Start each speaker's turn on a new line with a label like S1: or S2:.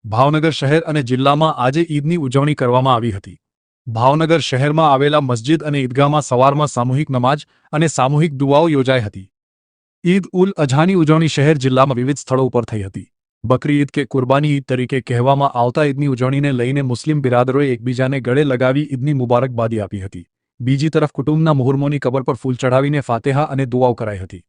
S1: ભાવનગર શહેર અને જિલ્લામાં આજે ઈદની ઉજવણી કરવામાં આવી હતી। ભાવનગર શહેરમાં આવેલા મસ્જિદ અને ઈદગાહમાં સવારમાં સામૂહિક નમાજ અને સામૂહિક દુઆઓ યોજાઈ હતી। ઈદ ઉલ અઝાની ઉજવણી શહેર જિલ્લામાં વિવિધ સ્થળો ઉપર થઈ હતી। બકરી ઈદ કે કુરબાની ઈદ તરીકે કહેવામાં આવતા ઈદની ઉજવણીને લઈને મુસ્લિમ બિરાદરોએ એકબીજાને ગળે લગાવી ઈદની મુબારકબાદી આપી હતી। બીજી તરફ કુટુંબના મુહર્રમોની કબર પર ફૂલ ચઢાવીને ફાતેહા અને દુઆઓ કરાઈ હતી।